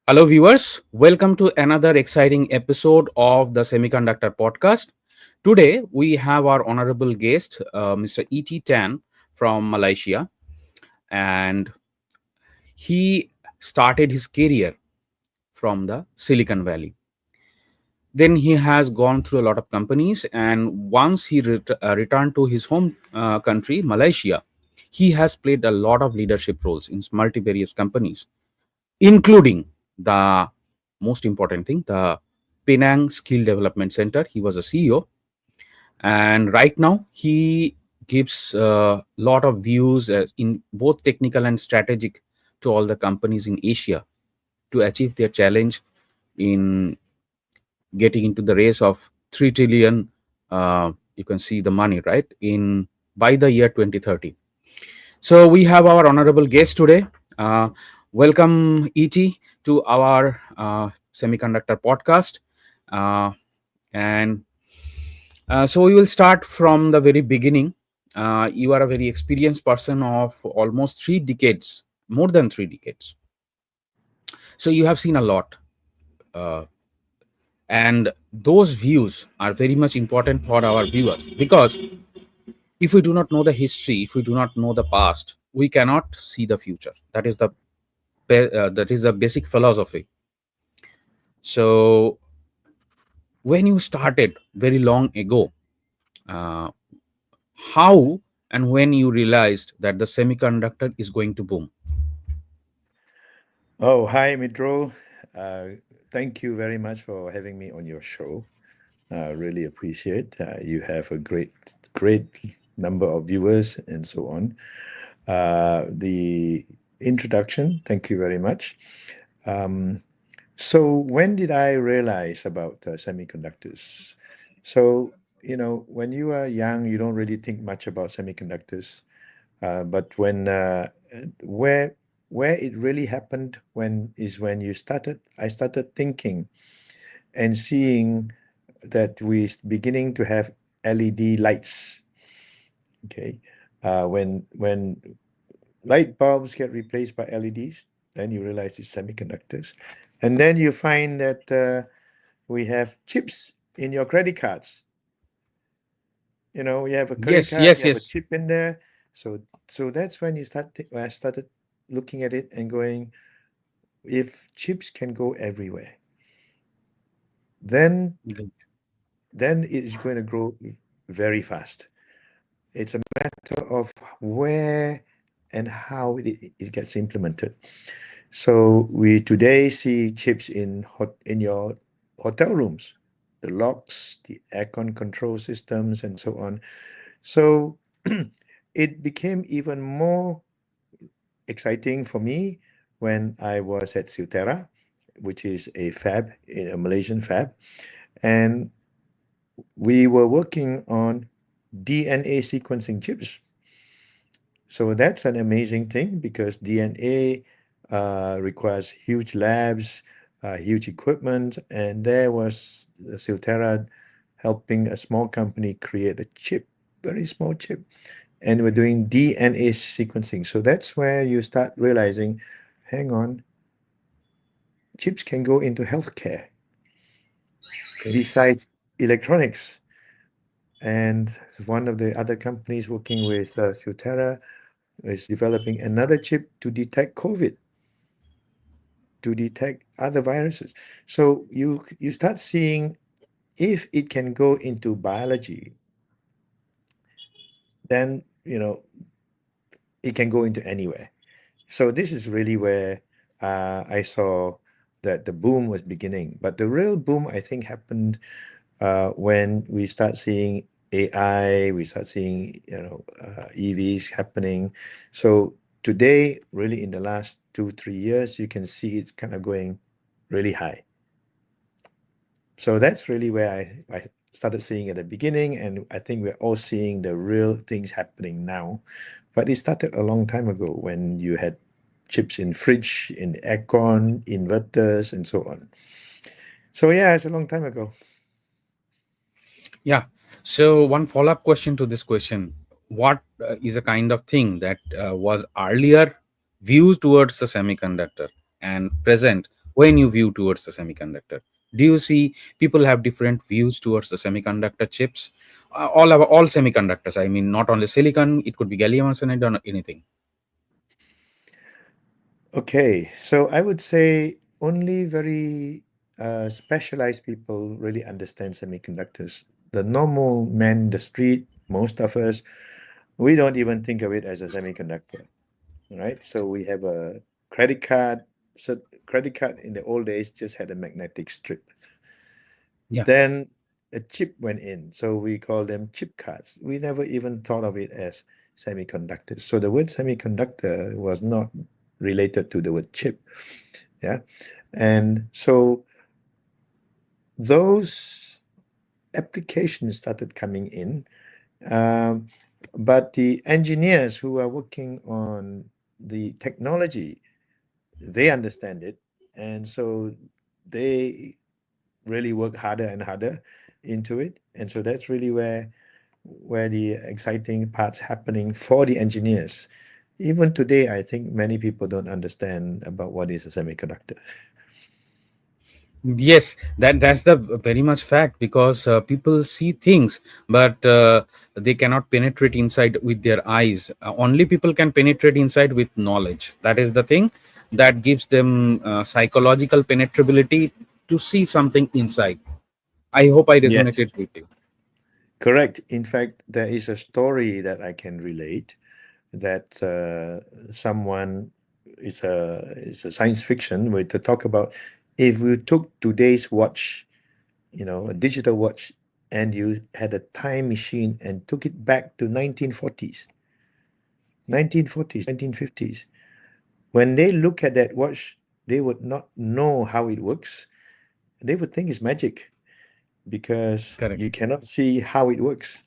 Hello, viewers. Welcome to another exciting episode of the Semiconductor Podcast. Today, we have our honorable guest, Mr. E.T. Tan from Malaysia, and he started his career from the Silicon Valley. Then he has gone through a lot of companies, and once he returned to his home country, Malaysia, he has played a lot of leadership roles in multivarious companies, including the most important thing, the Penang Skill Development Center. He was a CEO, and right now he gives a lot of views in both technical and strategic to all the companies in Asia to achieve their challenge in getting into the race of 3 trillion. You can see the money, right, in by the year 2030. So we have our honorable guest today. Welcome, ET, to our semiconductor podcast. Uh, and so we will start from the very beginning. You are a very experienced person of almost 3 decades, more than 3 decades. So you have seen a lot. Uh, and those views are very much important for our viewers because if we do not know the history, if we do not know the past, we cannot see the future. That is the basic philosophy. So when you started very long ago, uh, how and when you realized that the semiconductor is going to boom? Oh, hi, Mitro. Thank you very much for having me on your show. Really appreciate. You have a great number of viewers and so on. The introduction, thank you very much. Um, so, when did I realize about semiconductors? So, when you are young, you don't really think much about semiconductors. But where it really happened when I started thinking and seeing that beginning to have LED lights. Okay, when light bulbs get replaced by LEDs, then you realize it's semiconductors, and then you find that we have chips in your credit cards. You have a credit Yes, card, yes, you have a yes. chip in there. So that's when I started looking at it and going, if chips can go everywhere, then then it is going to grow very fast. It's a matter of where and how it gets implemented. So we today see chips in your hotel rooms, the locks, the aircon control systems, and so on. So it became even more exciting for me when I was at Silterra, which is a Malaysian fab, and we were working on DNA sequencing chips. So that's an amazing thing because DNA requires huge labs, huge equipment, and there was Silterra helping a small company create a chip, very small chip, and we're doing DNA sequencing. So that's where you start realizing, hang on, chips can go into healthcare Okay. besides electronics. And one of the other companies working with Silterra is developing another chip to detect COVID, to detect other viruses. So you start seeing if it can go into biology, then it can go into anywhere. So this is really where I saw that the boom was beginning. But the real boom, I think, happened when we start seeing AI, we start seeing EVs happening. So today, really, in the last 2 3 years, you can see it kind of going really high. So that's really where I started seeing at the beginning, and I think we're all seeing the real things happening now. But it started a long time ago when you had chips in fridge, in aircon, inverters, and so on. So yeah, it's a long time ago. Yeah. So one follow-up question to this question: what is a kind of thing that was earlier views towards the semiconductor and present? when you view towards the semiconductor? Do you see people have different views towards the semiconductor chips? All semiconductors. I mean, not only silicon. It could be gallium arsenide or anything. Okay, so I would say only very specialized people really understand semiconductors. The normal man in the street, most of us, we don't even think of it as a semiconductor, right? So we have a credit card. So credit card in the old days just had a magnetic strip. Yeah. Then a chip went in, so we call them chip cards. We never even thought of it as semiconductors. So the word semiconductor was not related to the word chip. Yeah. And so those applications started coming in. Um, but the engineers who are working on the technology, they understand it. And so they really work harder and harder into it. And so that's really where the exciting parts happening for the engineers. Even today, I think many people don't understand about what is a semiconductor. Yes, that's the very much fact, because people see things, but they cannot penetrate inside with their eyes. Only people can penetrate inside with knowledge. That is the thing that gives them psychological penetrability to see something inside. I hope I Yes. resonated with you. Correct. In fact, there is a story that I can relate that someone it's a science fiction where to talk about if we took today's watch, a digital watch, and you had a time machine and took it back to 1940s, 1940s, 1950s. When they look at that watch, they would not know how it works. They would think it's magic because Correct. you cannot see how it works.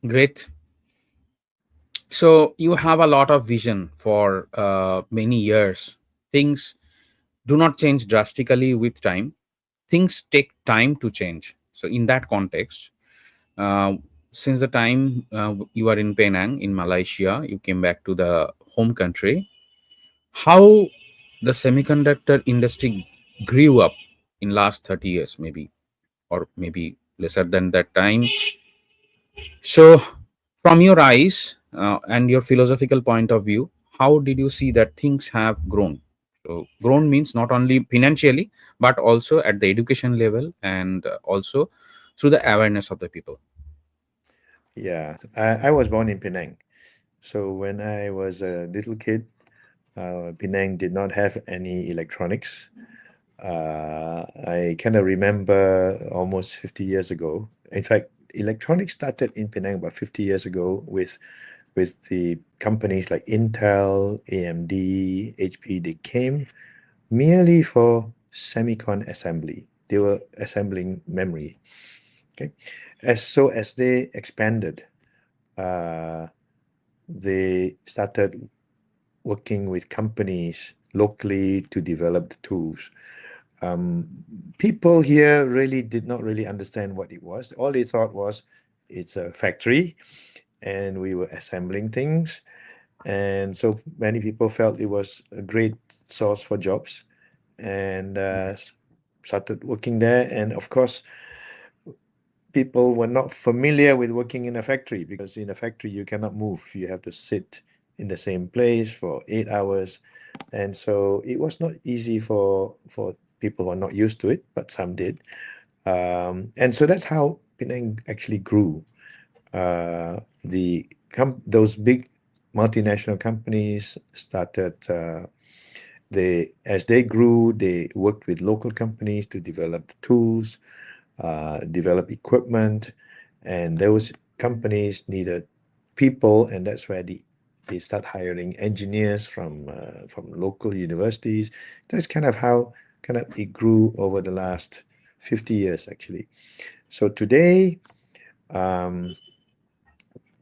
Great. So you have a lot of vision for many years. Things do not change drastically with time. Things take time to change. So in that context, uh, since the time you are in Penang in Malaysia, you came back to the home country. How the semiconductor industry grew up in last 30 years, maybe, or maybe lesser than that time. So, from your eyes and your philosophical point of view, how did you see that things have grown? So, grown means not only financially, but also at the education level, and also through the awareness of the people. Yeah, I was born in Penang. So when I was a little kid, Penang did not have any electronics. I kind of remember almost 50 years ago. In fact, electronics started in Penang about 50 years ago with the companies like Intel, AMD, HP. They came merely for semicon assembly. They were assembling memory. Okay, as they expanded, uh, they started working with companies locally to develop the tools. People here really did not really understand what it was. All they thought was it's a factory and we were assembling things. And so many people felt it was a great source for jobs and started working there. And of course, people were not familiar with working in a factory because in a factory you cannot move. You have to sit in the same place for 8 hours. And so it was not easy for people who are not used to it, but some did. And so that's how Penang actually grew. Those big multinational companies started. As they grew, they worked with local companies to develop the tools, develop equipment, and those companies needed people, and that's where they start hiring engineers from local universities. That's kind of how kind of it grew over the last 50 years, actually. So today, um,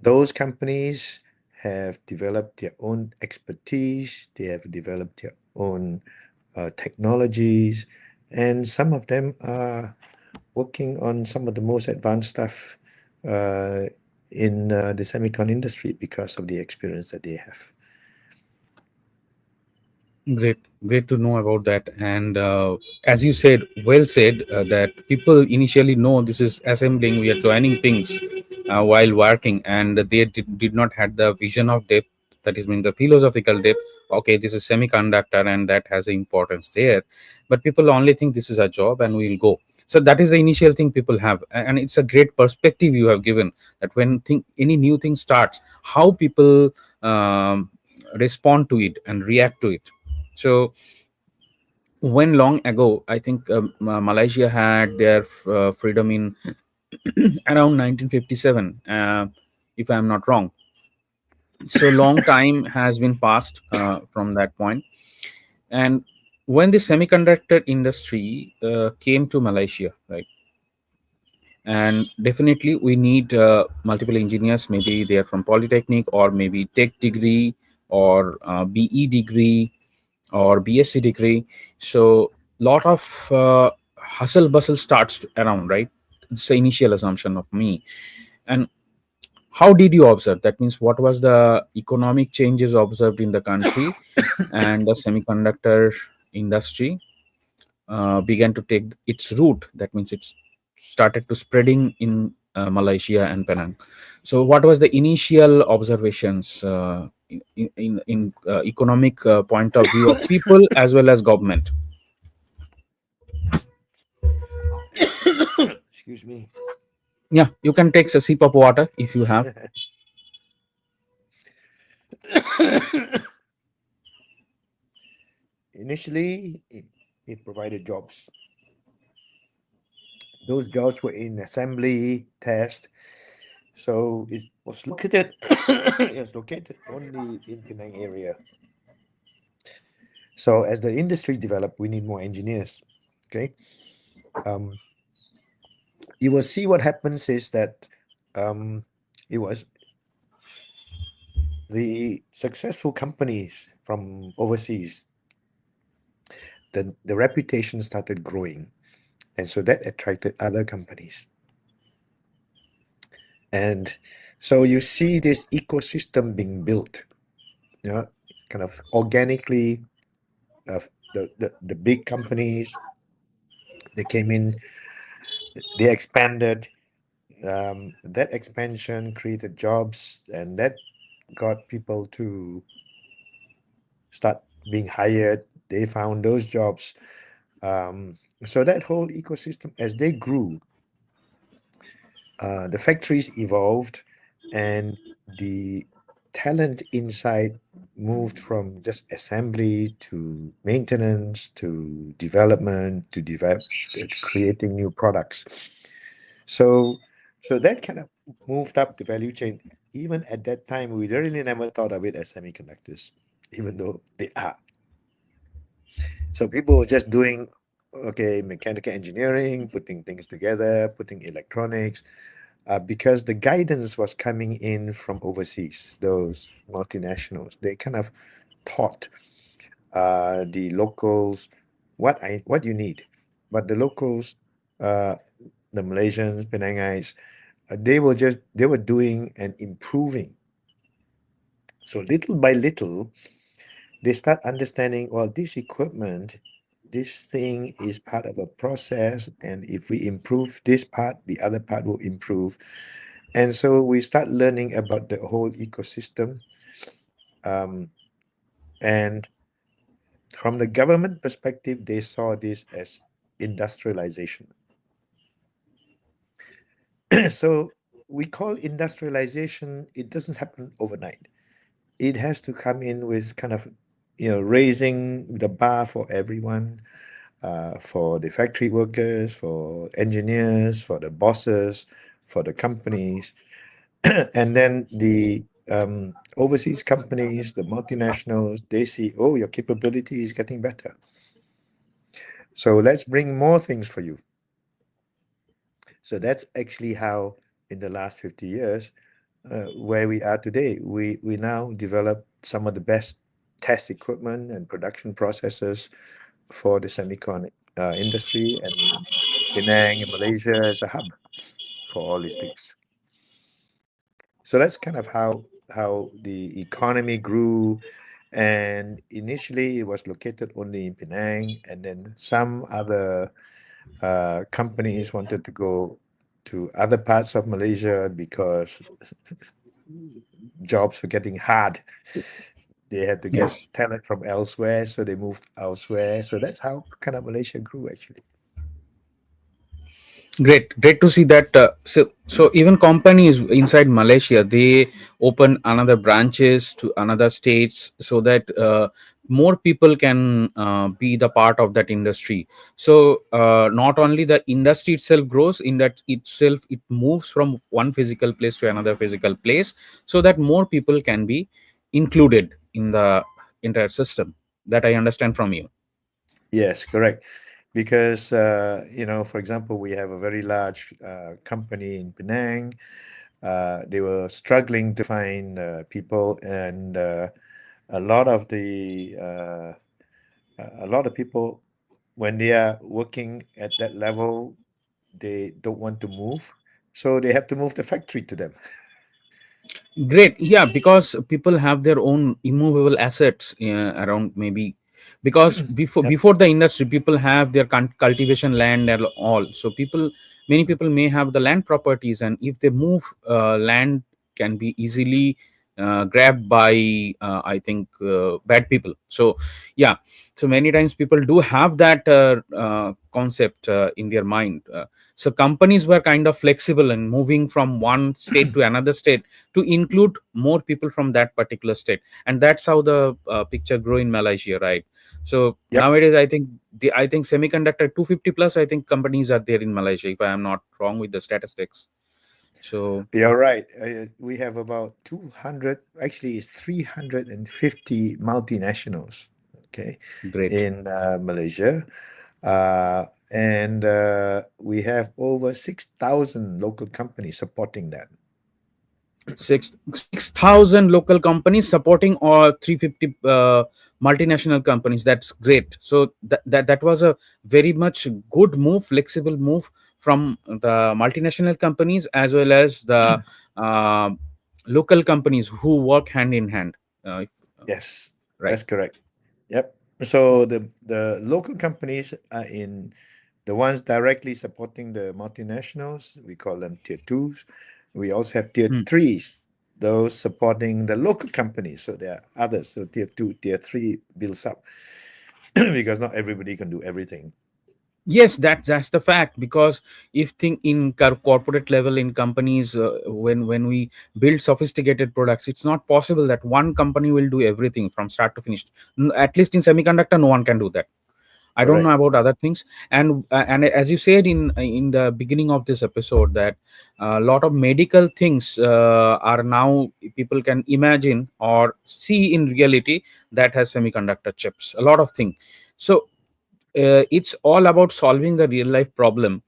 those companies have developed their own expertise, they have developed their own technologies, and some of them are working on some of the most advanced stuff uh, in the semicon industry because of the experience that they have. Great, great to know about that. And as you said, well said, that people initially know this is assembling, we are joining things while working, and they did not had the vision of depth. That is mean the philosophical depth. Okay, this is semiconductor, and that has an importance there. But people only think this is a job, and we will go. So that is the initial thing people have, and it's a great perspective you have given. That when any new thing starts, how people respond to it and react to it. So when long ago, I think Malaysia had their freedom in around 1957, if I'm not wrong. So long time has been passed from that point. And when the semiconductor industry came to Malaysia, right? And definitely we need multiple engineers. Maybe they are from Polytechnic, or maybe tech degree, or BE degree, or BSc degree. So lot of hustle bustle starts around, right? It's the initial assumption of me. And how did you observe? That means what was the economic changes observed in the country, and the semiconductor industry began to take its root. That means it's started to spreading in Malaysia and Penang. So, what was the initial observations in economic point of view of people as well as government? Excuse me. Yeah, you can take a sip of water if you have. Initially, it provided jobs. Those jobs were in assembly, test. So it was located. It was located only in Penang area. So as the industry developed, we need more engineers. Okay. Um, you will see what happens is that it was the successful companies from overseas, the reputation started growing. And so that attracted other companies. And so you see this ecosystem being built, you know, kind of organically. The big companies, they came in, they expanded. That expansion created jobs, and that got people to start being hired. They found those jobs. So that whole ecosystem, as they grew, the factories evolved, and the talent inside moved from just assembly to maintenance to development to develop creating new products. So, so that kind of moved up the value chain. Even at that time, we really never thought of it as semiconductors, even though they are. So people were just doing, okay, mechanical engineering, putting things together, putting electronics, because the guidance was coming in from overseas, those multinationals. They kind of taught the locals what you need. But the locals, uh, the Malaysians, Penangites, they were doing and improving. So little by little, they start understanding, well, this equipment, this thing is part of a process, and if we improve this part, the other part will improve. And so we start learning about the whole ecosystem. Um, and from the government perspective, they saw this as industrialization. So we call industrialization, it doesn't happen overnight. It has to come in with kind of, raising the bar for everyone, for the factory workers, for engineers, for the bosses, for the companies. And then the overseas companies, the multinationals, they see, oh, your capability is getting better. So let's bring more things for you. So that's actually how, in the last 50 years, where we are today, we now develop some of the best test equipment and production processes for the semicon industry, and Penang in Malaysia is a hub for all these things. So that's kind of how the economy grew, And initially, it was located only in Penang, and then some other companies wanted to go to other parts of Malaysia because jobs were getting hard. They had to get Yes. talent from elsewhere, so they moved elsewhere. So that's how kind of Malaysia grew, actually. Great to see that. So even companies inside Malaysia, they open another branches to another states so that more people can be the part of that industry. So not only the industry itself grows, in that itself it moves from one physical place to another physical place, so that more people can be included in the entire system. That I understand from you. Yes, correct. Because, for example, we have a very large company in Penang. They were struggling to find people, and a lot of the a lot of people, when they are working at that level, they don't want to move, so they have to move the factory to them. Great. Yeah, because people have their own immovable assets around, maybe because before Yep. before the industry, people have their cultivation land and all. So many people may have the land properties, and if they move, land can be easily grabbed by, I think, bad people. So yeah, so many times people do have that concept in their mind. So companies were kind of flexible in moving from one state to another state to include more people from that particular state, and that's how the picture grew in Malaysia, right? So Yep. nowadays, I think semiconductor 250 plus, I think, companies are there in Malaysia, if I am not wrong with the statistics. So You're right. We have about 200, actually, it's 350 multinationals, okay, great. in Malaysia. And we have over 6,000 local companies supporting that. 6,000 local companies supporting all 350 multinational companies. That's great. So that was a very much good move, flexible move from the multinational companies as well as the uh, local companies who work hand in hand. Uh, Yes, right. that's correct. Yep. So the local companies are in the ones directly supporting the multinationals. We call them tier twos. We also have tier Hmm. threes, those supporting the local companies. So there are others. So tier two, tier three builds up because not everybody can do everything. Yes, that's the fact. Because if think in corporate level in companies, when we build sophisticated products, it's not possible that one company will do everything from start to finish. At least in semiconductor, no one can do that. I don't know Correct. about other things. And as you said in the beginning of this episode, that a lot of medical things are now people can imagine or see in reality, that has semiconductor chips, a lot of things. So it's all about solving the real life problem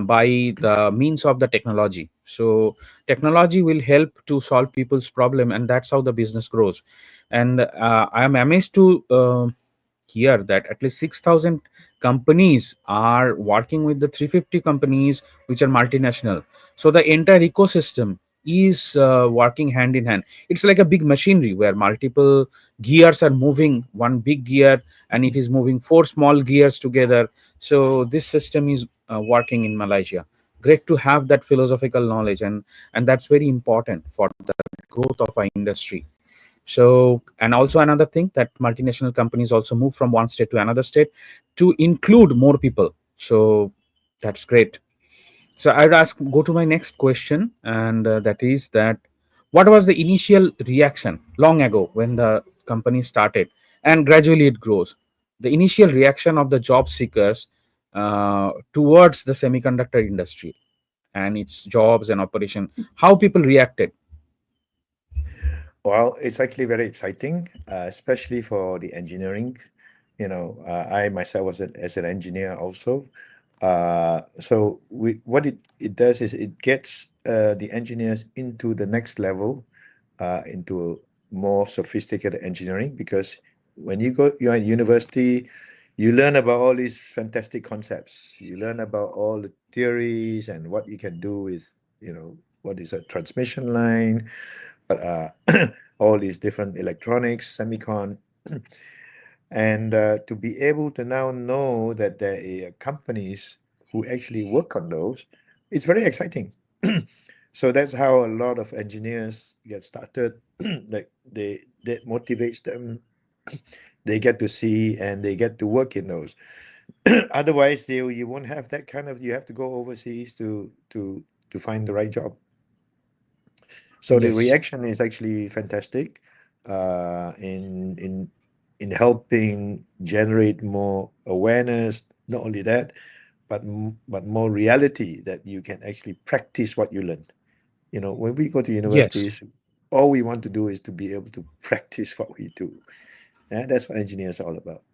by the means of the technology. So technology will help to solve people's problem, and that's how the business grows. And I am amazed to hear that at least 6,000 companies are working with the 350 companies which are multinational. So the entire ecosystem is working hand in hand. It's like a big machinery where multiple gears are moving one big gear, and it is moving four small gears together. So this system is working in Malaysia. Great to have that philosophical knowledge, and that's very important for the growth of our industry. So, and also another thing, that multinational companies also move from one state to another state to include more people. So that's great. So I'd go to my next question, and that is that what was the initial reaction long ago when the company started, and gradually it grows? The initial reaction of the job seekers towards the semiconductor industry and its jobs and operation, how people reacted. Well, it's actually very exciting, especially for the engineering. I myself was as an engineer also. So what it does is it gets the engineers into the next level, into more sophisticated engineering. Because when you're at university, you learn about all these fantastic concepts. You learn about all the theories and what you can do with, what is a transmission line, all these different electronics, semicon, and to be able to now know that there are companies who actually work on those, it's very exciting. So that's how a lot of engineers get started. Like that motivates them. They get to see and they get to work in those. Otherwise, you won't have that kind of. You have to go overseas to find the right job. So the Yes. reaction is actually fantastic, in helping generate more awareness. Not only that, but more reality that you can actually practice what you learn. When we go to Yes. universities, all we want to do is to be able to practice what we do. Yeah, that's what engineers are all about.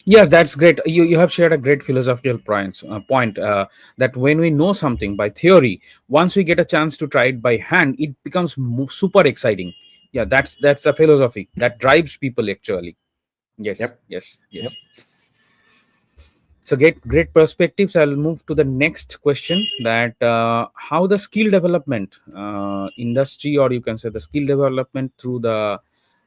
Yes, that's great. You have shared a great philosophical point that when we know something by theory, once we get a chance to try it by hand, it becomes super exciting. Yeah, that's a philosophy that drives people actually. Yes, Yep. yes, yes. Yep. So get great perspectives. I'll move to the next question, that how the skill development industry, or you can say the skill development through the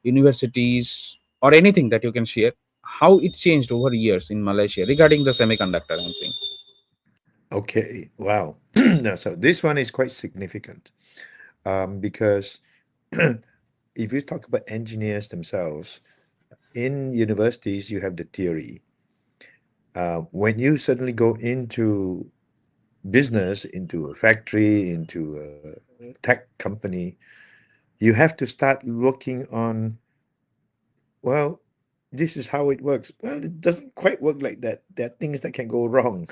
universities or anything that you can share, how it changed over years in Malaysia regarding the semiconductor, I'm saying. Okay. Wow. No, so this one is quite significant, because if you talk about engineers themselves, in universities, you have the theory. When you suddenly go into business, into a factory, into a tech company, you have to start working on, well, this is how it works. Well, it doesn't quite work like that. There are things that can go wrong.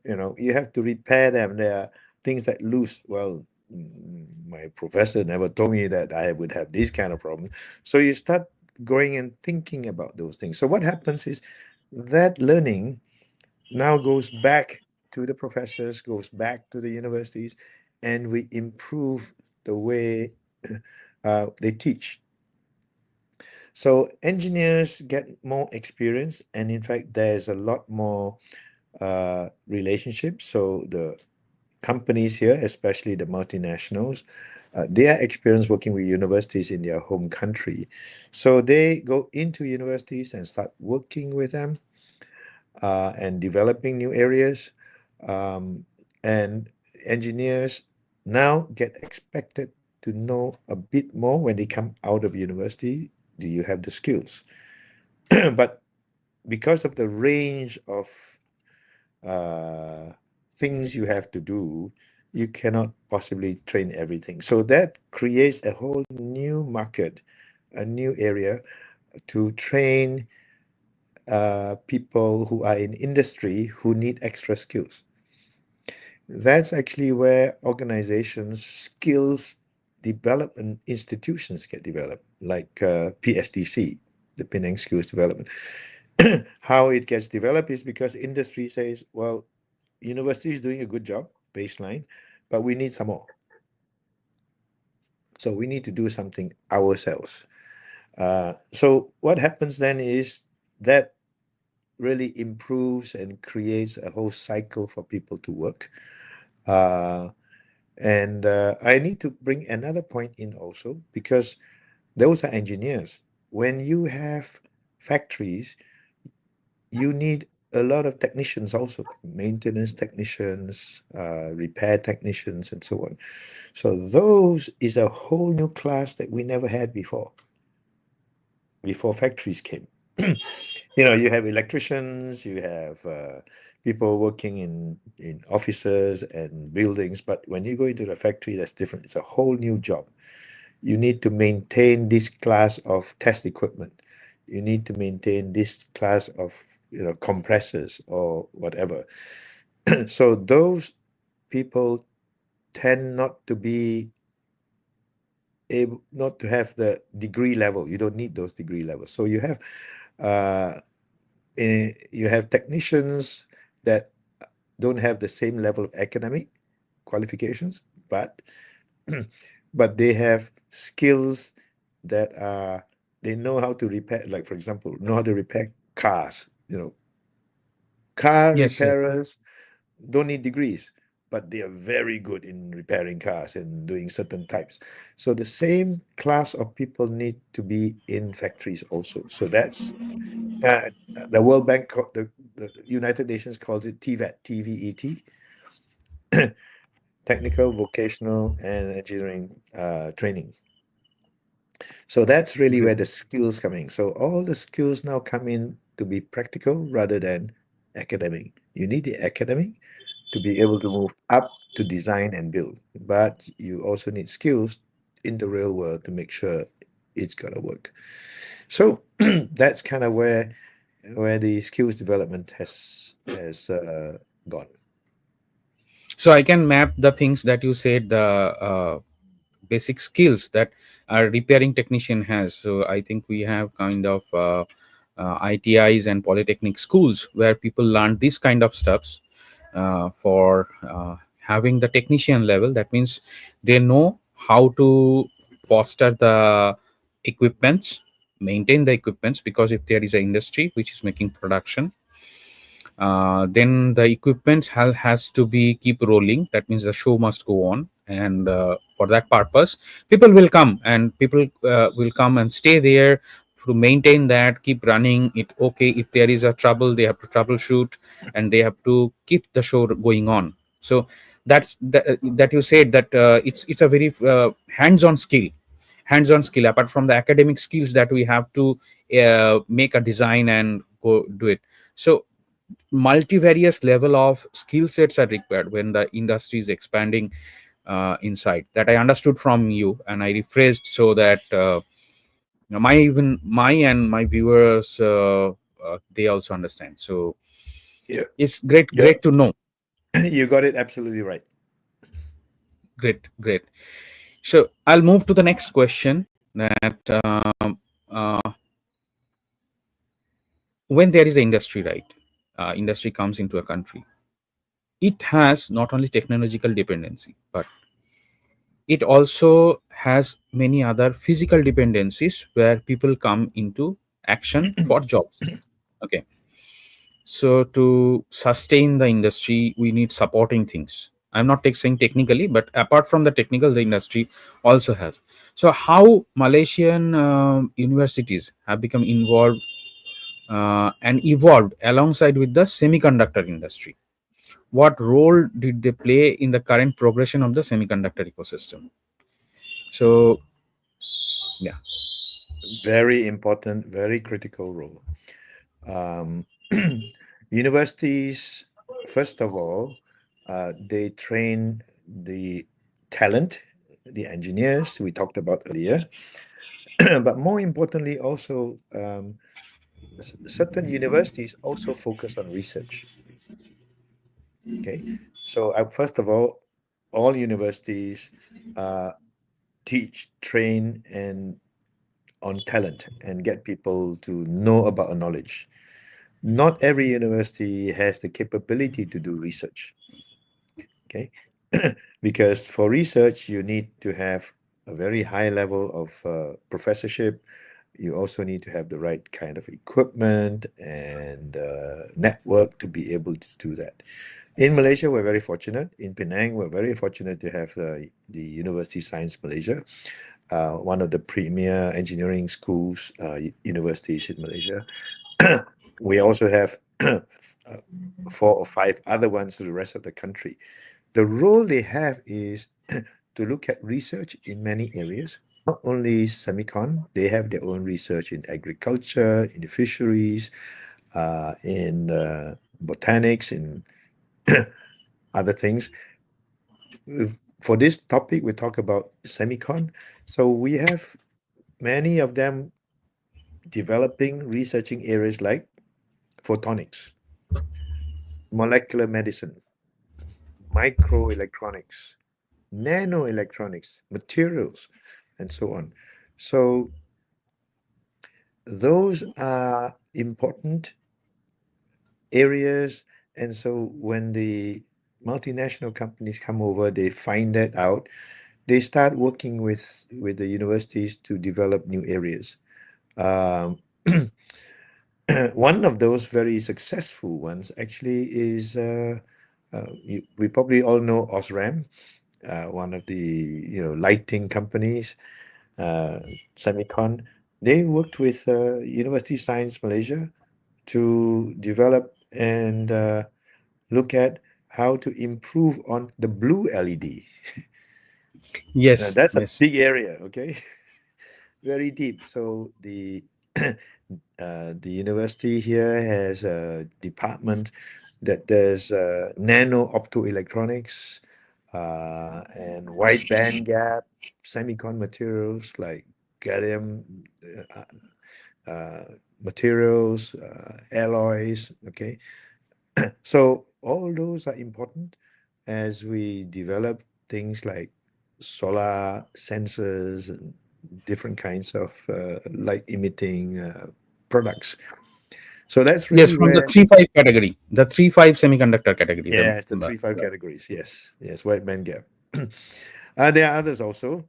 You have to repair them. There are things that lose. Well, my professor never told me that I would have these kind of problems. So you start going and thinking about those things. So what happens is that learning now goes back to the professors, goes back to the universities, and we improve the way they teach. So engineers get more experience, and in fact, there's a lot more relationships. So the companies here, especially the multinationals, they are experienced working with universities in their home country. So they go into universities and start working with them, and developing new areas. Um, and engineers now get expected to know a bit more when they come out of university. Do you have the skills? But because of the range of uh, things you have to do, you cannot possibly train everything. So that creates a whole new market, a new area to train people who are in industry who need extra skills. That's actually where organizations, skills development institutions get developed, like PSDC, the Penang Skills Development. How it gets developed is because industry says, well, university is doing a good job, baseline, but we need some more. So we need to do something ourselves. So what happens then is that really improves and creates a whole cycle for people to work. Uh, and I need to bring another point in also, because those are engineers. When you have factories, you need a lot of technicians also, maintenance technicians, repair technicians, and so on. So those is a whole new class that we never had before factories came. You have electricians, you have people working in offices and buildings, but when you go into the factory, that's different. It's a whole new job. You need to maintain this class of test equipment. You need to maintain this class of compressors or whatever. So those people tend not to be able, not to have the degree level. You don't need those degree levels. So uh, you have technicians that don't have the same level of academic qualifications, but but they have skills that are, they know how to repair, like for example, know how to repair cars. Car Yes, yes. repairers don't need degrees, but they are very good in repairing cars and doing certain types. So the same class of people need to be in factories also. So that's uh, the World Bank, the United Nations calls it TVET, TVET, technical, vocational, and engineering training. So that's really Great. where the skills coming. So all the skills now come in to be practical rather than academic. You need the academic to be able to move up to design and build, but you also need skills in the real world to make sure it's gonna work. So that's kind of where the skills development has gone. So I can map the things that you said, the basic skills that a repairing technician has. So I think we have kind of ITIs and polytechnic schools where people learn this kind of stuffs for having the technician level. That means they know how to foster the equipments, maintain the equipments, because if there is an industry which is making production, then the equipment has to be keep rolling. That means the show must go on, and for that purpose people will come, and people will come and stay there to maintain that, keep running it. Okay, if there is a trouble, they have to troubleshoot, and they have to keep the show going on. So that you said that it's a very hands-on skill, apart from the academic skills that we have to make a design and go do it. So multivarious level of skill sets are required when the industry is expanding inside. That I understood from you, and I rephrased so that my and my viewers they also understand. So Yeah, it's great, yeah, great to know. you got it absolutely right. Great, great. So I'll move to the next question. That uh, when there is an industry, right? Industry comes into a country. It has not only technological dependency, but it also has many other physical dependencies where people come into action for jobs. Okay, so to sustain the industry we need supporting things. I'm not saying technically, but apart from the technical, the industry also has. So how Malaysian universities have become involved and evolved alongside with the semiconductor industry? What role did they play in the current progression of the semiconductor ecosystem? So yeah. Very important, very critical role. Um, Universities, first of all, they train the talent, the engineers we talked about earlier, but more importantly, also certain universities also focus on research. Okay, so first of all universities uh, teach, train, and on talent and get people to know about a knowledge. Not every university has the capability to do research. Okay, because for research you need to have a very high level of professorship. You also need to have the right kind of equipment and network to be able to do that. In Malaysia, we're very fortunate. In Penang, we're very fortunate to have the University Science Malaysia, one of the premier engineering schools, universities in Malaysia. We also have four or five other ones in the rest of the country. The role they have is to look at research in many areas, not only semicon, they have their own research in agriculture, in the fisheries, in botanics, in other things. For this topic, we talk about semicon. So we have many of them developing, researching areas like photonics, molecular medicine, microelectronics, nanoelectronics, materials, and so on. So those are important areas. And so when the multinational companies come over, they find that out. They start working with the universities to develop new areas. Um, one of those very successful ones actually is We probably all know Osram, one of the lighting companies, uh, Semicon. They worked with University Science Malaysia to develop and look at how to improve on the blue LED. Yes, That's a yes. big area, okay? Very deep. So the university here has a department that does nano optoelectronics and wide band gap semicon materials like gallium uh, materials, alloys. Okay, so all those are important as we develop things like solar sensors and different kinds of light emitting products. So that's Yes, really from the where, 3-5 category, the 3-5 semiconductor category. yes, the The three five categories. Yes, yes, wide band gap. There are others also.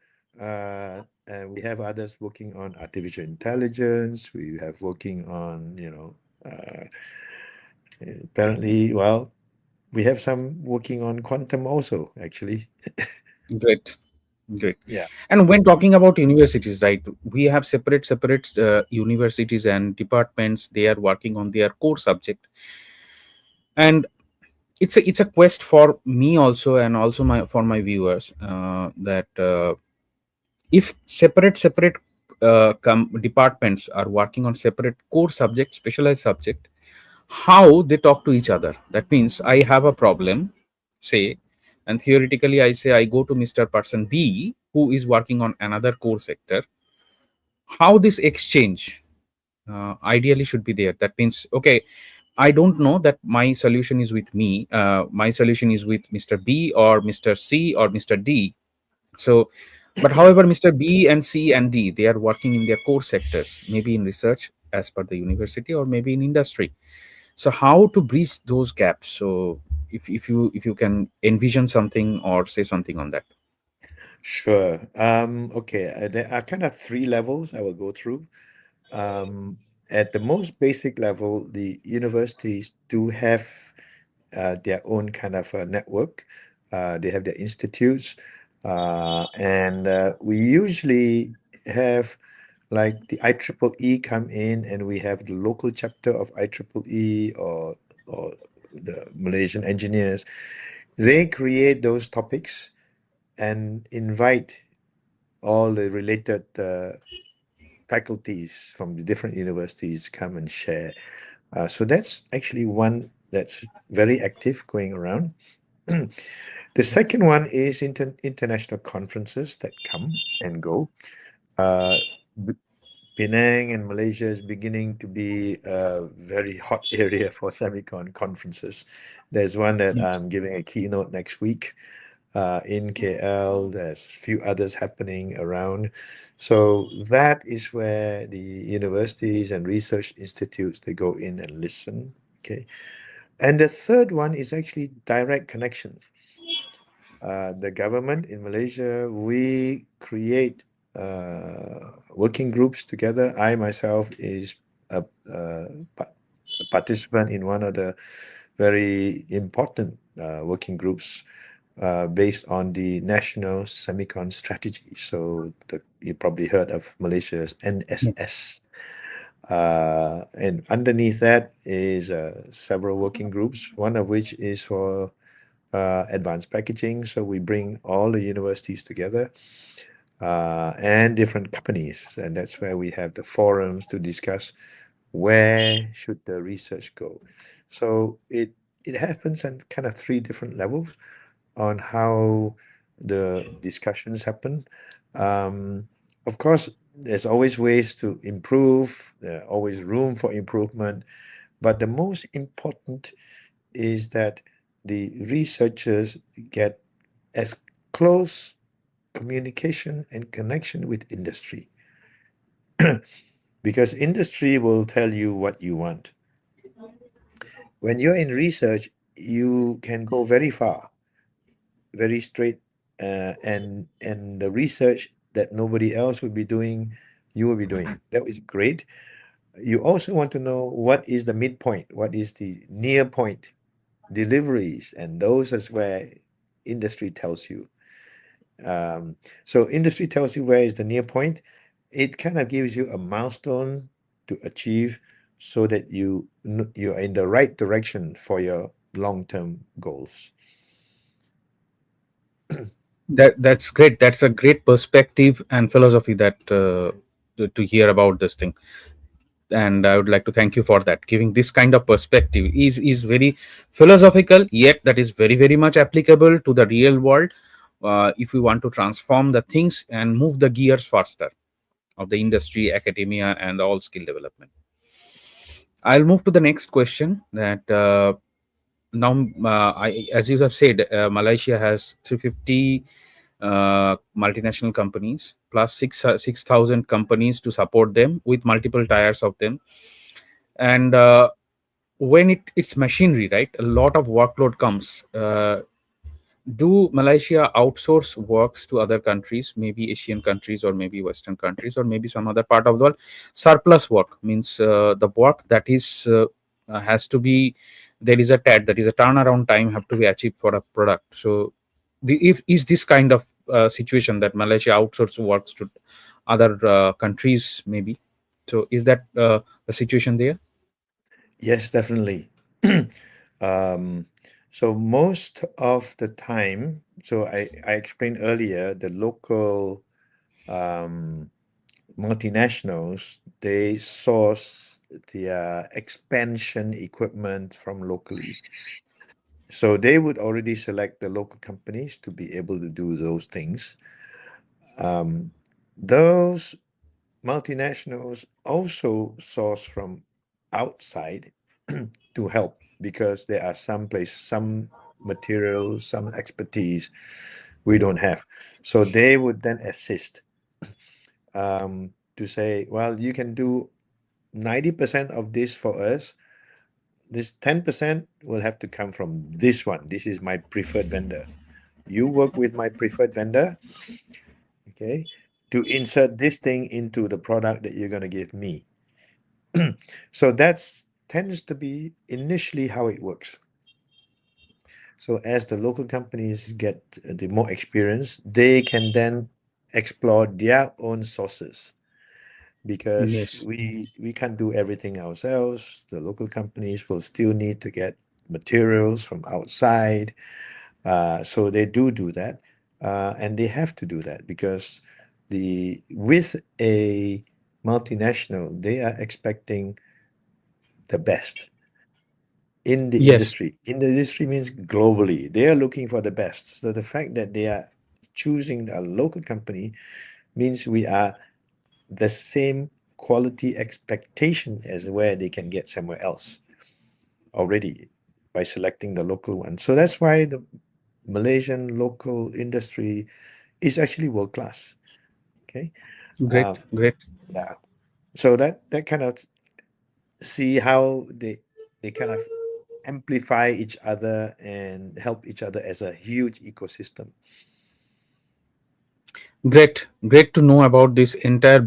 And we have others working on artificial intelligence. We have working on, apparently, well, we have some working on quantum also, actually. great, great. Yeah, And when talking about universities, right, we have separate universities and departments. They are working on their core subject, and it's a quest for me also, and also my for my viewers, that if separate departments are working on separate core subject, specialized subject, how they talk to each other. That means I have a problem, say, and theoretically I say I go to Mr. Person B who is working on another core sector. How this exchange ideally should be there. That means, okay, I don't know that my solution is with me. My solution is with Mr. B or Mr. C or Mr. D. So, but however, Mr. B and C and D, they are working in their core sectors, maybe in research as per the university or maybe in industry. So how to bridge those gaps? So if you can envision something or say something on that. sure. Okay, there are kind of three levels I will go through. Um, at the most basic level, the universities do have their own kind of network. They have their institutes, and we usually have like the IEEE come in, and we have the local chapter of IEEE or the Malaysian engineers. They create those topics and invite all the related faculties from the different universities come and share. So that's actually one that's very active going around. The second one is international conferences that come and go. Uh, B- Penang and Malaysia is beginning to be a very hot area for semicon conferences. There's one that Yes. I'm giving a keynote next week in KL. There's a few others happening around. So that is where the universities and research institutes they go in and listen. Okay. And the third one is actually direct connection. The government in Malaysia, we create working groups together. I myself is a participant in one of the very important working groups based on the National Semicon Strategy. So you probably heard of Malaysia's Yes. NSS. And underneath that is several working groups, one of which is for advanced packaging. So we bring all the universities together and different companies. And that's where we have the forums to discuss where should the research go. So it happens at kind of three different levels on how the discussions happen. Um, of course, there's always ways to improve, always room for improvement. But the most important is that the researchers get as close communication and connection with industry because industry will tell you what you want. When you're in research, you can go very far, very straight, and the research that nobody else will be doing, you will be doing. That is great. You also want to know what is the midpoint, what is the near point deliveries, and those is where industry tells you. So industry tells you where is the near point. It kind of gives you a milestone to achieve so that you're in the right direction for your long-term goals. That's great. That's a great perspective and philosophy that to hear about this thing. And I would like to thank you for that. Giving this kind of perspective is very philosophical, yet that is very much applicable to the real world. If we want to transform the things and move the gears faster of the industry, academia, and all skill development. I'll move to the next question. That now, as you have said, Malaysia has 350 multinational companies plus 6,000 companies to support them with multiple tiers of them. And when it's machinery, right, a lot of workload comes. Do Malaysia outsource works to other countries, maybe Asian countries or maybe Western countries or maybe some other part of the world? Surplus work means the work that is has to be, there is a TAT, that is a turnaround time have to be achieved for a product. So if is this kind of situation that Malaysia outsource works to other countries maybe? So is that the situation there? Yes, definitely. Um, so most of the time, so I explained earlier, the local um, multinationals, they source their expansion equipment from locally. So they would already select the local companies to be able to do those things. Um, those multinationals also source from outside to help because there are some materials, some expertise we don't have. So they would then assist to say, well, you can do 90% of this for us. This 10% will have to come from this one. This is my preferred vendor. You work with my preferred vendor, okay, to insert this thing into the product that you're going to give me. So that's tends to be initially how it works. So as the local companies get the more experience, they can then explore their own sources because Yes. we can't do everything ourselves. The local companies will still need to get materials from outside. So they do that, and they have to do that because the with a multinational, they are expecting the best in the Yes. industry. In the industry means globally. They are looking for the best. So the fact that they are choosing a local company means we are the same quality expectation as where they can get somewhere else already by selecting the local one. So that's why the Malaysian local industry is actually world class. Okay. Great. Great. Yeah. So that kind of see how they kind of amplify each other and help each other as a huge ecosystem. Great to know about this entire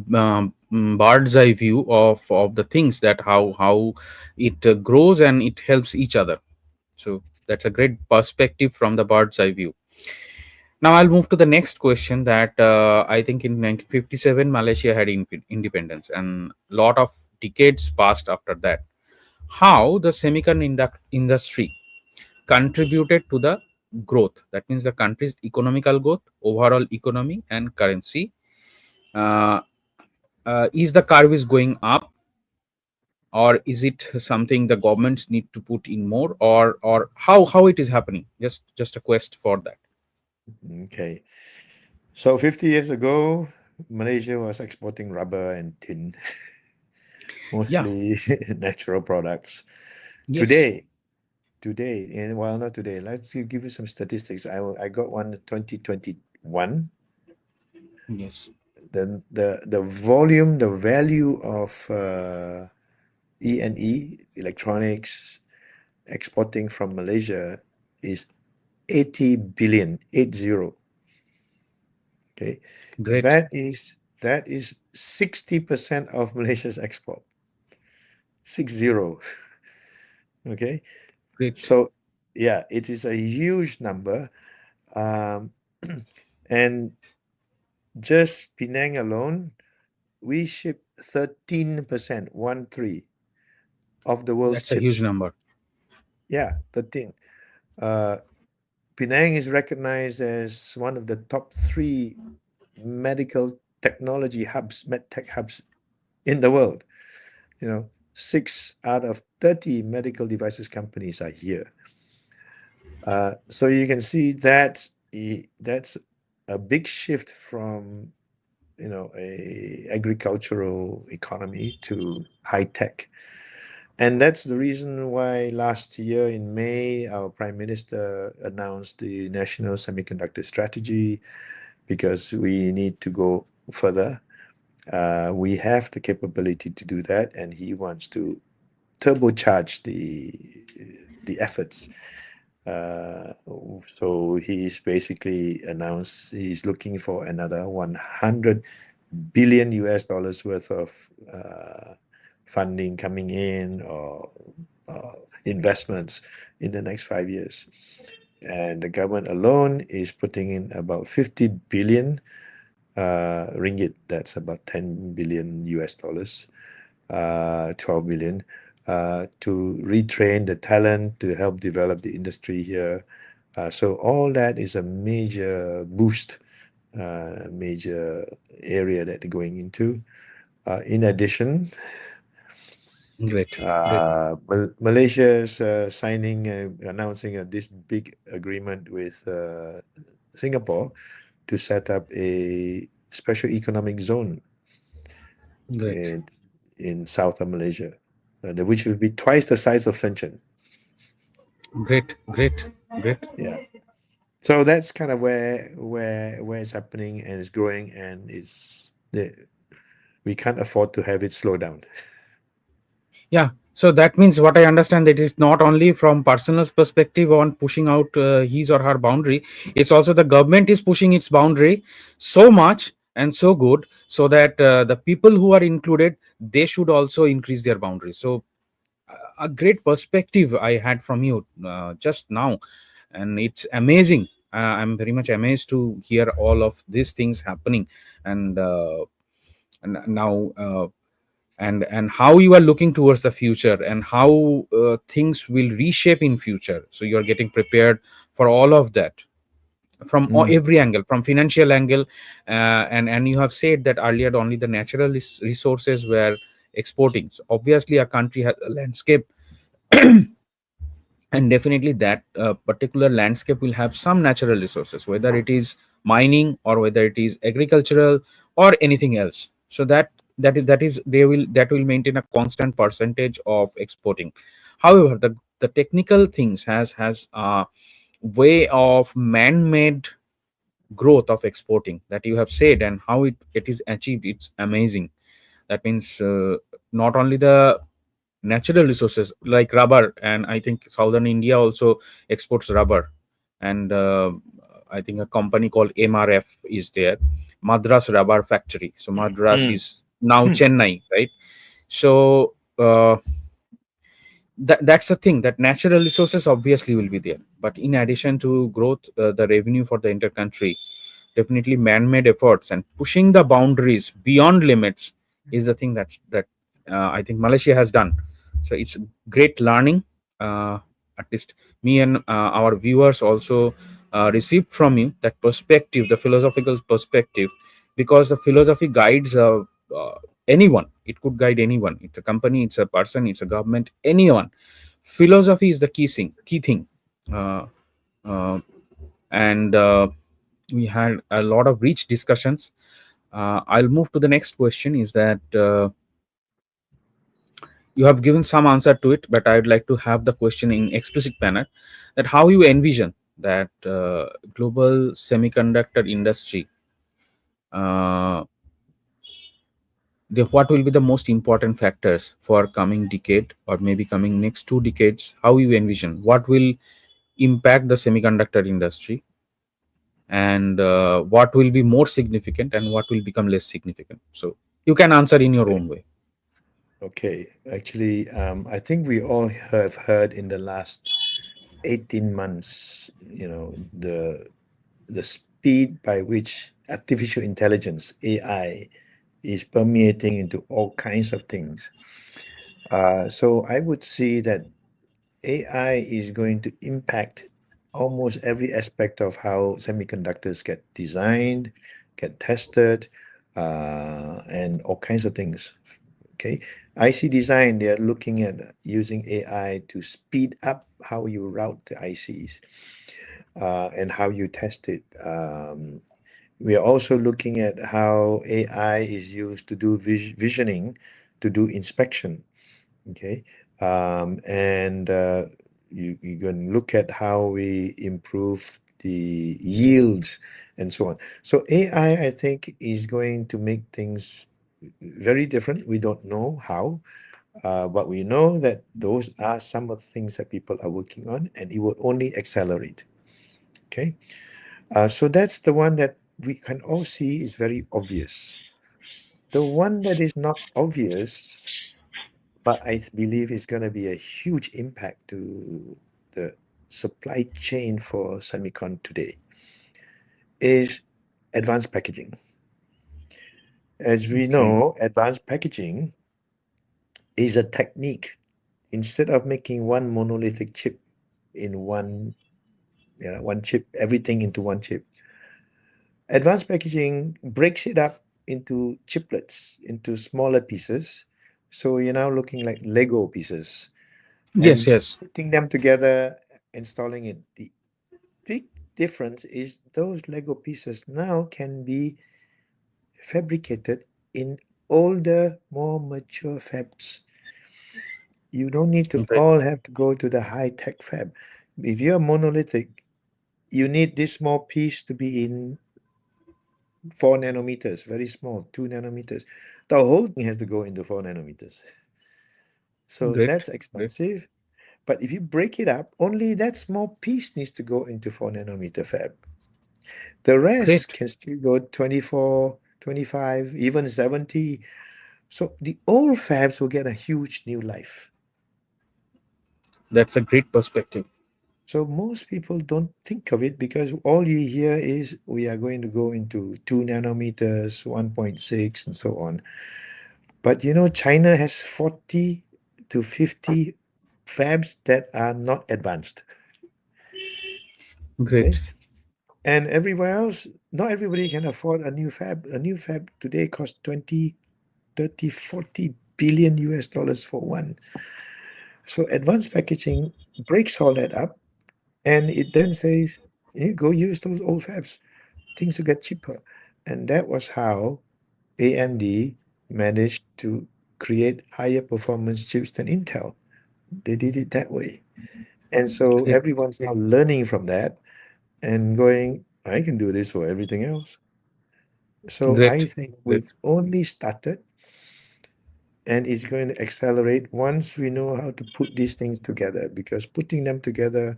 bird's eye view of the things, that how it grows and it helps each other. So that's a great perspective from the bird's eye view. Now I'll move to the next question. That I think in 1957 Malaysia had independence, and lot of decades passed after that. How the semiconductor industry contributed to the growth, that means the country's economical growth, overall economy and currency. uh, is the curve is going up, or is it something the governments need to put in more, or how it is happening? Just a quest for that. Okay. So 50 years ago, Malaysia was exporting rubber and tin, Yeah. mostly natural products. Yes. Today, and well, not today, let's give you some statistics. I got one 2021. Yes. The volume, the value of E&E, electronics, exporting from Malaysia is 80 billion, 80. Okay. Great. That is 60% of Malaysia's export. 60. Okay. Great. So yeah, it is a huge number. Um, and just Penang alone, we ship 13%, 1 3, of the world's That's a huge chips. number. Yeah, 13. Uh, Penang is recognized as one of the top three medical technology hubs, medtech hubs in the world. You know, 6 out of 30 medical devices companies are here. So you can see that that's a big shift from a agricultural economy to high tech. And that's the reason why last year in May, our Prime Minister announced the National Semiconductor Strategy, because we need to go further. We have the capability to do that, and he wants to turbocharge the efforts. Uh, so he's basically announced he's looking for another 100 billion US dollars worth of funding coming in, or uh, investments in the next 5 years. And the government alone is putting in about 50 billion ringgit. That's about 10 billion US dollars, 12 billion, to retrain the talent, to help develop the industry here. So all that is a major boost, major area that they're going into. In addition, Great, great, Malaysia is announcing this big agreement with Singapore to set up a special economic zone great, in south of Malaysia, which will be twice the size of Shenzhen. great, great, great. Yeah. So that's kind of where it's happening, and it's growing, and we can't afford to have it slow down. Yeah. So that means what I understand, that is not only from personal perspective on pushing out his or her boundary, it's also the government is pushing its boundary so much and so good, so that the people who are included, they should also increase their boundaries. So a great perspective I had from you just now, and it's amazing. I'm very much amazed to hear all of these things happening, and now and how you are looking towards the future, and how things will reshape in future. So you are getting prepared for all of that from Mm. every angle, from financial angle, and you have said that earlier only the natural resources were exporting. So obviously a country has a landscape, and definitely that particular landscape will have some natural resources, whether it is mining or whether it is agricultural or anything else. So that is that will maintain a constant percentage of exporting. However, the technical things has a way of man-made growth of exporting that you have said, and how it is achieved. It's amazing. That means not only the natural resources like rubber, and I think southern India also exports rubber, and I think a company called MRF is there, Madras Rubber Factory. So Madras Mm. is now Chennai, right? So that's the thing, that natural resources obviously will be there, but in addition to growth, the revenue for the inter country, definitely man-made efforts and pushing the boundaries beyond limits is the thing that I think Malaysia has done. So it's great learning. uh, at least me and our viewers also received from you that perspective, the philosophical perspective, because the philosophy guides anyone. It could guide anyone. It's a company, it's a person, it's a government, anyone. Philosophy is the key thing. uh, uh, and we had a lot of rich discussions. I'll move to the next question. Is that you have given some answer to it, but I'd like to have the question in explicit manner, that how you envision that global semiconductor industry, uh, what will be the most important factors for coming decade, or maybe coming next 2 decades? How you envision what will impact the semiconductor industry, and what will be more significant and what will become less significant? So you can answer in your Okay. own way. Okay. Actually, I think we all have heard in the last 18 months, the speed by which artificial intelligence, AI, is permeating into all kinds of things. So I would see that AI is going to impact almost every aspect of how semiconductors get designed, get tested, and all kinds of things. Okay. IC design, they're looking at using AI to speed up how you route the ICs and how you test it. We are also looking at how AI is used to do visioning, to do inspection. Okay. And you can look at how we improve the yields and so on. So AI, I think, is going to make things very different. We don't know how, but we know that those are some of the things that people are working on, and it will only accelerate. Okay. So that's the one that we can all see is very obvious. The one that is not obvious, but I believe is going to be a huge impact to the supply chain for semicon today, is advanced packaging. As we Okay. know, advanced packaging is a technique. Instead of making one monolithic chip in one chip, everything into one chip, advanced packaging breaks it up into chiplets, into smaller pieces. So you're now looking like Lego pieces Yes, and yes. putting them together, installing it. The big difference is those Lego pieces now can be fabricated in older, more mature fabs. You don't need to Great. all have to go to the high-tech fab. If you're monolithic, you need this small piece to be in 4 nanometers, very small, 2 nanometers. The whole thing has to go into 4 nanometers. So Great. that's Great. expensive. But if you break it up, only that small piece needs to go into 4 nanometer fab. The rest Great. can still go 24, 25, even 70. So the old fabs will get a huge new life. That's a great perspective. So most people don't think of it because all you hear is we are going to go into 2 nanometers, 1.6, and so on. But China has 40 to 50 fabs that are not advanced. Okay. Great. And everywhere else, not everybody can afford a new fab. A new fab today costs 20, 30, 40 billion US dollars for one. So advanced packaging breaks all that up and it then says, you go use those old fabs. Things will get cheaper. And that was how AMD managed to create higher performance chips than Intel. They did it that way. And so Great. everyone's now learning from that and going, I can do this for everything else. So I Great. think Great. we've only started and it's going to accelerate once we know how to put these things together because putting them together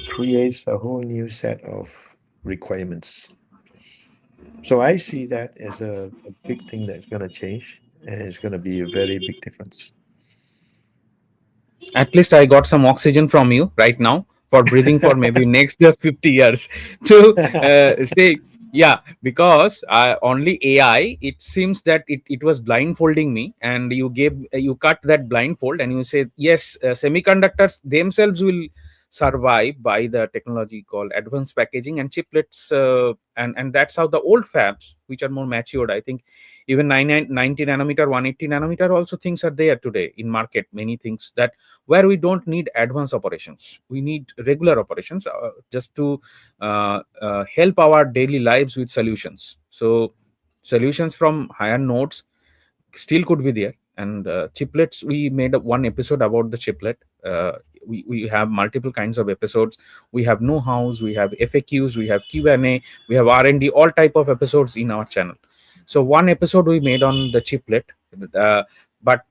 creates a whole new set of requirements. So I see that as a big thing that's going to change and it's going to be a very big difference. At least I got some oxygen from you right now for breathing for maybe next 50 years to say, yeah, because only AI, it seems that it was blindfolding me, and you cut that blindfold and you said, yes, semiconductors themselves will survive by the technology called advanced packaging and chiplets, and that's how the old fabs, which are more matured, I think even 90 nanometer, 180 nanometer also things are there today in market, many things that where we don't need advanced operations, we need regular operations, just to help our daily lives with solutions. So solutions from higher nodes still could be there, and chiplets, we made one episode about the chiplet. We have multiple kinds of episodes. We have know-hows, we have FAQs, we have Q&A, we have R&D, all type of episodes in our channel. So one episode we made on the chiplet, uh, but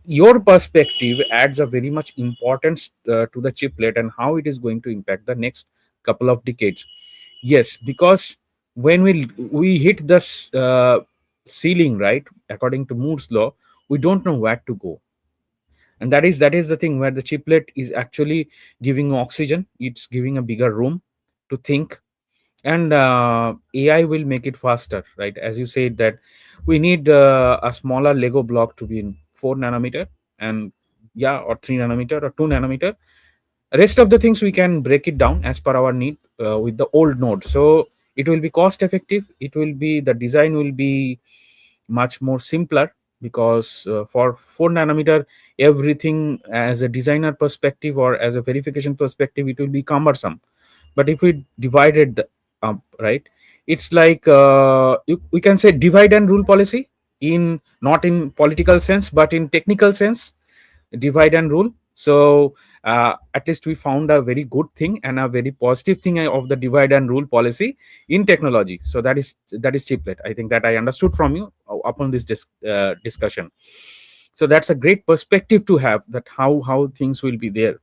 your perspective adds a very much importance to the chiplet and how it is going to impact the next couple of decades. Yes, because when we hit the ceiling, right, according to Moore's law, we don't know where to go. And that is the thing where the chiplet is actually giving oxygen, it's giving a bigger room to think. And AI will make it faster, right? As you said that we need a smaller Lego block to be in 4 nanometer, and yeah, or 3 nanometer or 2 nanometer. Rest of the things we can break it down as per our need with the old node. So it will be cost effective, it will be, the design will be much more simpler, because for 4 nanometer, everything as a designer perspective or as a verification perspective, it will be cumbersome. But if we divided up, right, it's like we can say divide and rule policy, in not in political sense but in technical sense, divide and rule. So at least we found a very good thing and a very positive thing of the divide and rule policy in technology. So that is chiplet, I think, that I understood from you upon this discussion. So that's a great perspective to have, that how things will be there.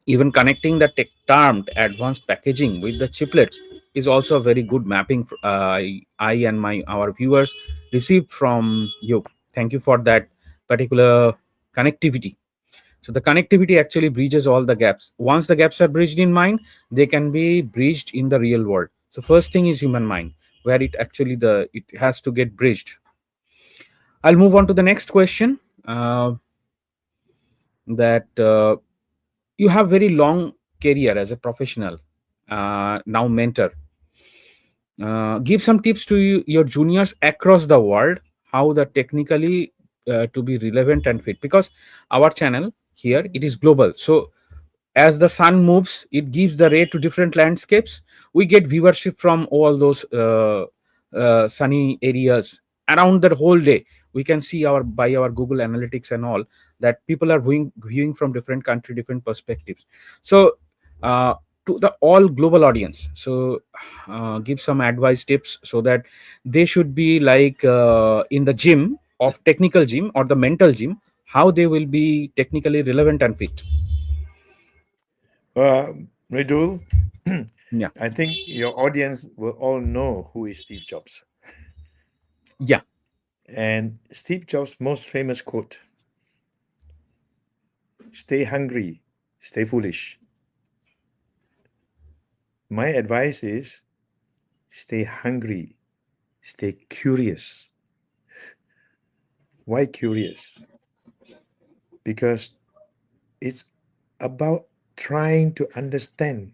Even connecting the tech termed advanced packaging with the chiplets is also a very good mapping I and my our viewers received from you. Thank you for that particular connectivity. So the connectivity actually bridges all the gaps. Once the gaps are bridged in mind, they can be bridged in the real world. So first thing is human mind, where it has to get bridged. I'll move on to the next question. That You have very long career as a professional, now mentor. Give some tips to your juniors across the world, how the technically to be relevant and fit, because our channel here, it is global. So as the sun moves, it gives the ray to different landscapes. We get viewership from all those sunny areas around the whole day. We can see our by our Google Analytics and all, that people are viewing from different country, different perspectives. So uh, to the all global audience, so give some advice tips, so that they should be like in the gym of technical gym or the mental gym, how they will be technically relevant and fit. Redul, Yeah. I think your audience will all know who is Steve Jobs. Yeah. And Steve Jobs' most famous quote: stay hungry, stay foolish. My advice is stay hungry, stay curious. Why curious? Because it's about trying to understand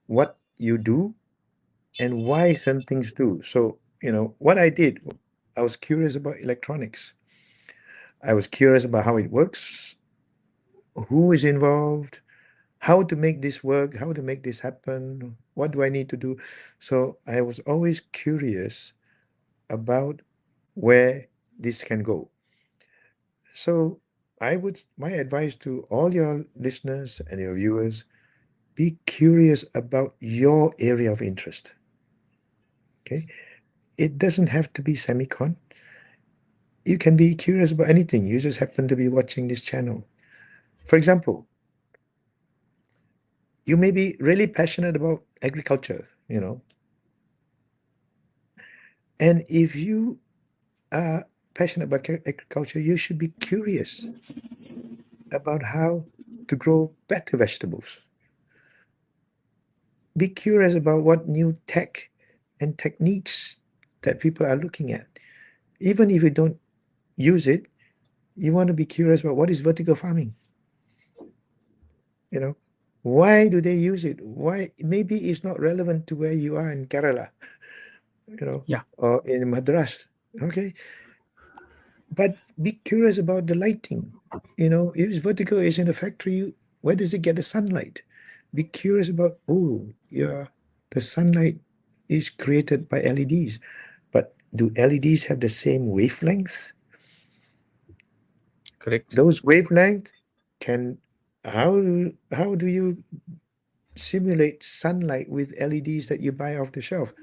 what you do and why some things do. So, what I did, I was curious about electronics. I was curious about how it works, who is involved, how to make this work, how to make this happen, what do I need to do. So I was always curious about where this can go. So my advice to all your listeners and your viewers: be curious about your area of interest. Okay. It doesn't have to be semicon. You can be curious about anything. You just happen to be watching this channel. For example, you may be really passionate about agriculture. And if you are passionate about agriculture, you should be curious about how to grow better vegetables. Be curious about what new tech and techniques that people are looking at. Even if you don't use it, you want to be curious about what is vertical farming. You know, why do they use it? Why? Maybe it's not relevant to where you are in Kerala, Yeah. or in Madras. Okay, but be curious about the lighting. If it's vertical, it's in a factory. Where does it get the sunlight? Be curious about, oh, yeah, the sunlight is created by LEDs, but do LEDs have the same wavelength? Correct. Those wavelength can how do you simulate sunlight with LEDs that you buy off the shelf?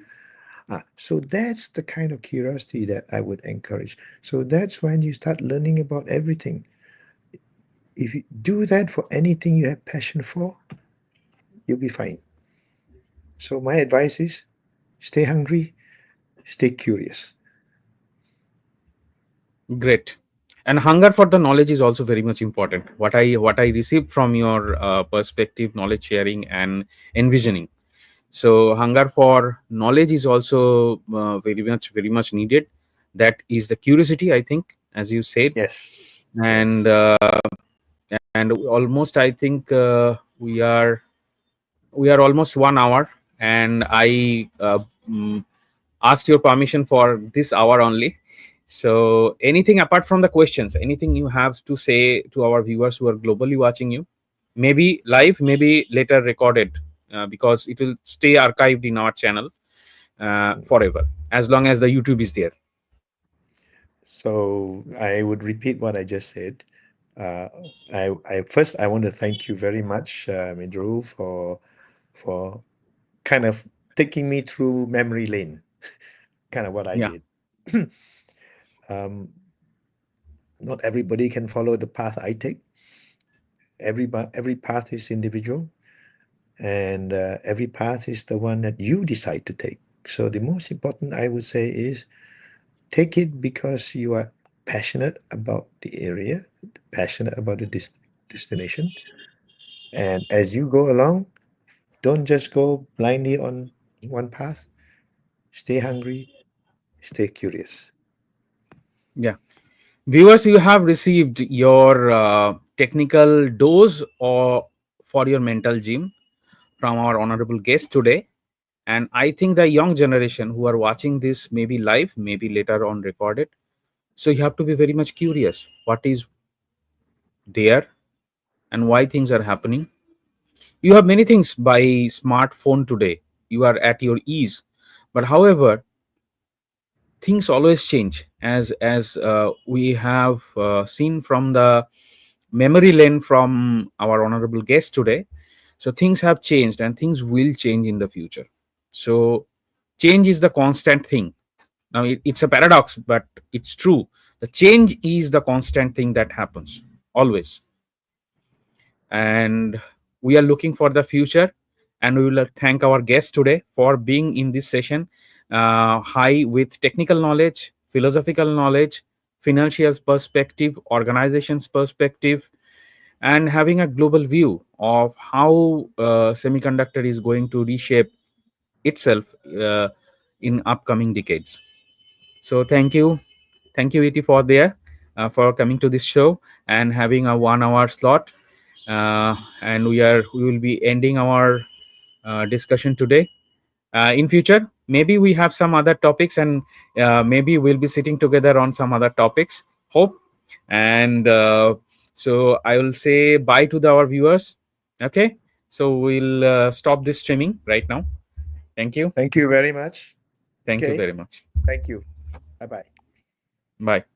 So that's the kind of curiosity that I would encourage. So that's when you start learning about everything. If you do that for anything you have passion for, you'll be fine. So my advice is stay hungry, stay curious. Great. And hunger for the knowledge is also very much important. What I received from your perspective, knowledge sharing, and envisioning. So hunger for knowledge is also very much needed. That is the curiosity, I think, as you said. Yes, And yes. almost, I think, we are almost 1 hour, and I asked your permission for this hour only. So anything apart from the questions, anything you have to say to our viewers who are globally watching you, maybe live, maybe later recorded, because it will stay archived in our channel forever, as long as the YouTube is there. So I would repeat what I just said. Uh, I want to thank you very much, Midru, for kind of taking me through memory lane, kind of what I Yeah, did. um, Not everybody can follow the path I take. Every path is individual, and every path is the one that you decide to take. So the most important, I would say, is take it because you are passionate about the area, passionate about the destination. And as you go along, don't just go blindly on one path. Stay hungry, stay curious. yeah. Viewers, you have received your technical dose or for your mental gym from our honorable guest today. And I think the young generation who are watching this, maybe live, maybe later on recorded, so you have to be very much curious what is there and why things are happening. You have many things by smartphone today. You are at your ease. But however, things always change, as we have seen from the memory lane from our honorable guest today. So things have changed and things will change in the future. So change is the constant thing. Now it's a paradox, but it's true. The change is the constant thing that happens always. And we are looking for the future, and we will thank our guest today for being in this session, high with technical knowledge, philosophical knowledge, financial perspective, organizations perspective, and having a global view of how semiconductor is going to reshape itself in upcoming decades. So thank you, Iti, for there, for coming to this show and having a 1 hour slot. And we will be ending our discussion today. In future, maybe we have some other topics, and maybe we'll be sitting together on some other topics. Hope. And so I will say bye to our viewers. Okay. So we'll stop this streaming right now. Thank you. Thank you very much. Thank you Okay. very much. Thank you. Bye bye. Bye.